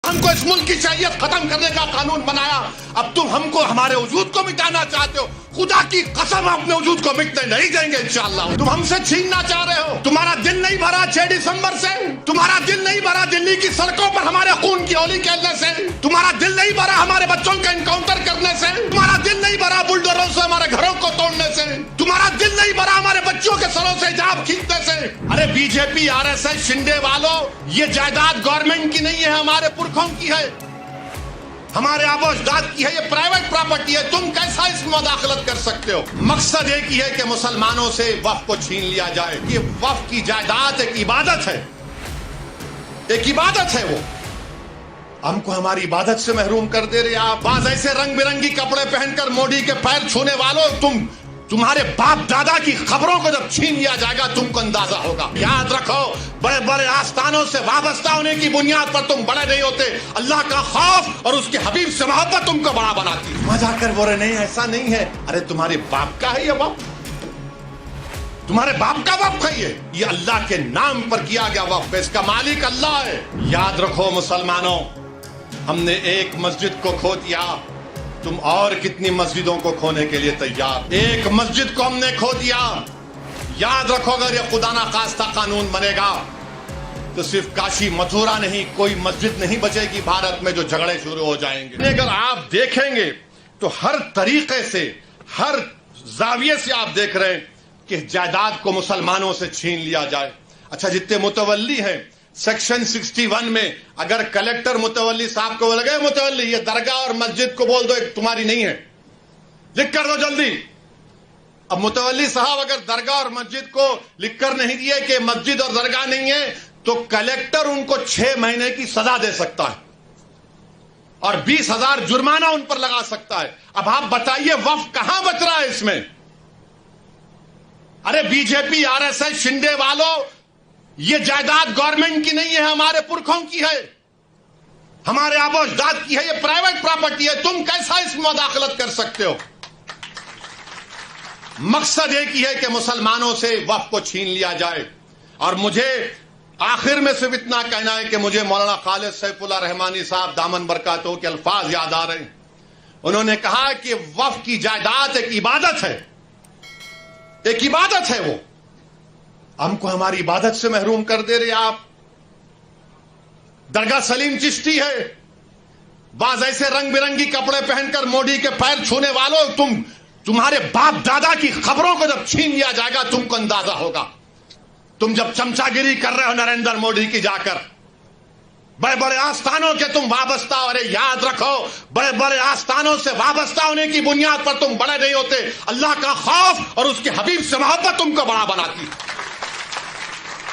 हमको इस मुल्क की शरीयत खत्म करने का कानून बनाया, अब तुम हमको हमारे वजूद को मिटाना चाहते हो। खुदा की कसम अपने वजूद को मिटने नहीं देंगे इंशाअल्लाह। तुम हमसे छीनना चाह रहे हो। तुम्हारा दिल नहीं भरा 6 दिसंबर से, तुम्हारा दिल नहीं भरा दिल्ली की सड़कों पर हमारे खून की होली खेलने से, तुम्हारा दिल नहीं भरा हमारे बच्चों का एनकाउंटर करने से, तुम्हारा दिल नहीं भरा बुलडोजरों से हमारे घरों को तोड़ने से, तुम्हारा दिल नहीं भरा हमारे बच्चों के सरों से हिजाब खींचने से। अरे बीजेपी आरएसएस शिंदे वालों, ये जायदाद गवर्नमेंट की नहीं है, हमारे पुरखों की है, हमारे आबोजदाद की है, ये प्राइवेट प्रॉपर्टी है। तुम कैसा इसमें मुदाखलत कर सकते हो? मकसद एक ही है कि मुसलमानों से वक्फ को छीन लिया जाए। ये वक्फ की जायदाद एक इबादत है, एक इबादत है। वो हमको हमारी इबादत से महरूम कर दे रहे आप। बाज ऐसे रंग बिरंगी कपड़े पहनकर मोदी के पैर छूने वालों, तुम्हारे बाप दादा की खबरों को जब छीन लिया जाएगा तुमको अंदाजा होगा। याद रखो, बड़े बड़े आस्थानों से वाबस्ता होने की बुनियाद पर तुम बड़े नहीं होते। अल्लाह का खौफ और उसके हबीब से मोहब्बत तुमको बड़ा बनाती है। मजा कर बोले नहीं, ऐसा नहीं है। अरे तुम्हारे बाप का है ये वक्फ, तुम्हारे बाप का वक्फ है ये अल्लाह के नाम पर किया गया वक्फ है, इसका मालिक अल्लाह है। याद रखो मुसलमानों, हमने एक मस्जिद को खो दिया, तुम और कितनी मस्जिदों को खोने के लिए तैयार? एक मस्जिद को हमने खो दिया। याद रखो, अगर ये खुदा ना खास्ता कानून बनेगा तो सिर्फ काशी मथुरा नहीं, कोई मस्जिद नहीं बचेगी भारत में जो झगड़े शुरू हो जाएंगे। अगर आप देखेंगे तो हर तरीके से, हर जाविये से आप देख रहे हैं कि जायदाद को मुसलमानों से छीन लिया जाए। अच्छा, जितने मुतवल्ली हैं सेक्शन 61 में, अगर कलेक्टर मुतवल्ली साहब को लगे मुतवल्ली ये दरगाह और मस्जिद को बोल दो एक तुम्हारी नहीं है, लिख कर दो जल्दी। अब मुतवल्ली साहब अगर दरगाह और मस्जिद को लिख कर नहीं दिए कि मस्जिद और दरगाह नहीं है, तो कलेक्टर उनको 6 महीने की सजा दे सकता है और 20,000 जुर्माना उन पर लगा सकता है। अब आप बताइए वक्फ कहां बच रहा है इसमें? अरे बीजेपी आरएसएस शिंदे वालों, ये जायदाद गवर्नमेंट की नहीं है, हमारे पुरखों की है, हमारे आबोजदाद की है, ये प्राइवेट प्रॉपर्टी है। तुम कैसा इसमें मुदाखलत कर सकते हो? मकसद एक ही है कि मुसलमानों से वक्फ को छीन लिया जाए। और मुझे आखिर में सिर्फ इतना कहना है कि मुझे मौलाना खालिद सैफुल्लाह रहमानी साहब दामन बरकातहू के अल्फाज याद आ रहे हैं। उन्होंने कहा कि वक्फ की जायदाद एक इबादत है, एक इबादत है। वो हमको हमारी इबादत से महरूम कर दे रहे आप। दरगाह सलीम चिश्ती है, बाज ऐसे रंग बिरंगी कपड़े पहनकर मोदी के पैर छूने वालों, तुम्हारे बाप दादा की खबरों को जब छीन लिया जाएगा तुमको अंदाजा होगा। तुम जब चमचागिरी कर रहे हो नरेंद्र मोदी की जाकर, बड़े बड़े आस्थानों के तुम वाबस्ता हो। अरे याद रखो, बड़े बड़े आस्थानों से वाबस्ता होने की बुनियाद पर तुम बड़े नहीं होते। अल्लाह का खौफ और उसके हबीब से मोहब्बत तुमको बड़ा बनाती है।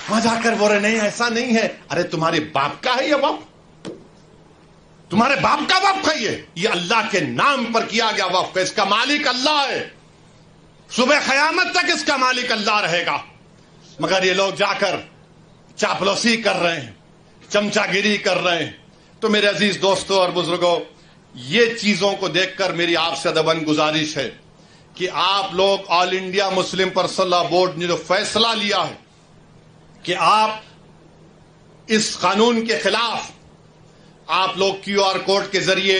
मजा कर बोले नहीं, ऐसा नहीं है। अरे तुम्हारे बाप का है ये वक्फ, तुम्हारे बाप का वक्फ है ये अल्लाह के नाम पर किया गया वक्फ है, इसका मालिक अल्लाह है। सुबह क़यामत तक इसका मालिक अल्लाह रहेगा। मगर ये लोग जाकर चापलूसी कर रहे हैं, चमचागिरी कर रहे हैं। तो मेरे अजीज दोस्तों और बुजुर्गों, ये चीजों को देखकर मेरी आपसे अदबन गुजारिश है कि आप लोग all India Muslim personal law board ने जो फैसला लिया है कि आप इस कानून के खिलाफ आप लोग QR कोड के जरिए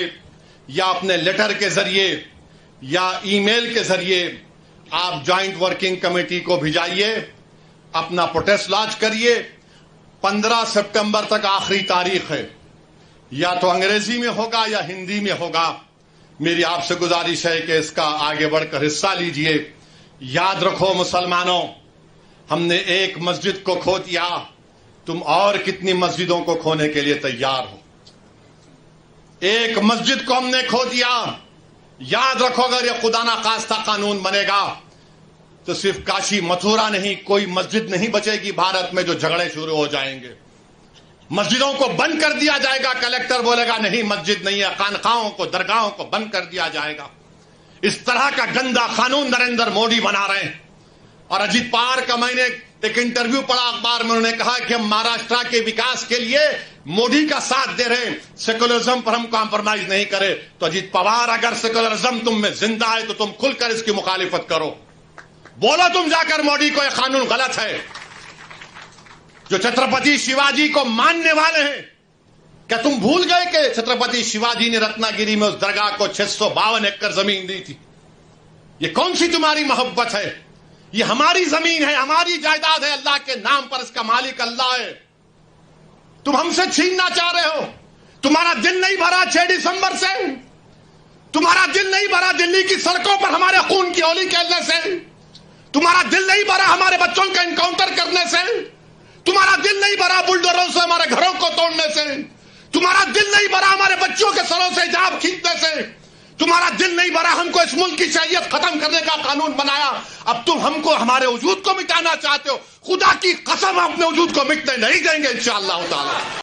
या अपने लेटर के जरिए या ईमेल के जरिए आप ज्वाइंट वर्किंग कमेटी को भिजाइए, अपना प्रोटेस्ट लॉन्च करिए। 15 सितंबर तक आखिरी तारीख है, या तो अंग्रेजी में होगा या हिंदी में होगा। मेरी आपसे गुजारिश है कि इसका आगे बढ़कर हिस्सा लीजिए। याद रखो मुसलमानों, हमने एक मस्जिद को खो दिया, तुम और कितनी मस्जिदों को खोने के लिए तैयार हो? एक मस्जिद को हमने खो दिया। याद रखो, अगर ये खुदा ना खास्ता कानून बनेगा तो सिर्फ काशी मथुरा नहीं, कोई मस्जिद नहीं बचेगी भारत में जो झगड़े शुरू हो जाएंगे। मस्जिदों को बंद कर दिया जाएगा, कलेक्टर बोलेगा नहीं मस्जिद नहीं है, खानकाहों को, दरगाहों को बंद कर दिया जाएगा। इस तरह का गंदा कानून नरेंद्र मोदी बना रहे हैं। और अजीत पवार का मैंने एक इंटरव्यू पढ़ा अखबार में, उन्होंने कहा कि हम महाराष्ट्र के विकास के लिए मोदी का साथ दे रहे हैं, सेकुलरिज्म पर हम कॉम्प्रोमाइज नहीं करें। तो अजीत पवार, अगर सेकुलरिज्म तुम में जिंदा है तो तुम खुलकर इसकी मुखालिफत करो, बोलो तुम जाकर मोदी को यह कानून गलत है। जो छत्रपति शिवाजी को मानने वाले हैं, क्या तुम भूल गए कि छत्रपति शिवाजी ने रत्नागिरी में उस दरगाह को 652 एकड़ जमीन दी थी। ये कौन सी तुम्हारी मोहब्बत है? ये हमारी जमीन है, हमारी जायदाद है, अल्लाह के नाम पर इसका मालिक अल्लाह है। तुम हमसे छीनना चाह रहे हो। तुम्हारा दिल नहीं भरा 6 दिसंबर से? तुम्हारा दिल नहीं भरा दिल्ली की सड़कों पर हमारे खून की होली खेलने से? तुम्हारा दिल नहीं भरा हमारे बच्चों का एनकाउंटर करने से? तुम्हारा दिल नहीं भरा बुलडोजरों से हमारे घरों को तोड़ने से? तुम्हारा दिल नहीं भरा हमारे बच्चों के सरों से हिजाब खींचने से? तुम्हारा दिल नहीं भरा हमको इस मुल्क की शरीयत खत्म करने का कानून बनाया? अब तुम हमको हमारे वजूद को मिटाना चाहते हो। खुदा की कसम अपने वजूद को मिटने नहीं देंगे इंशाअल्लाह ताला।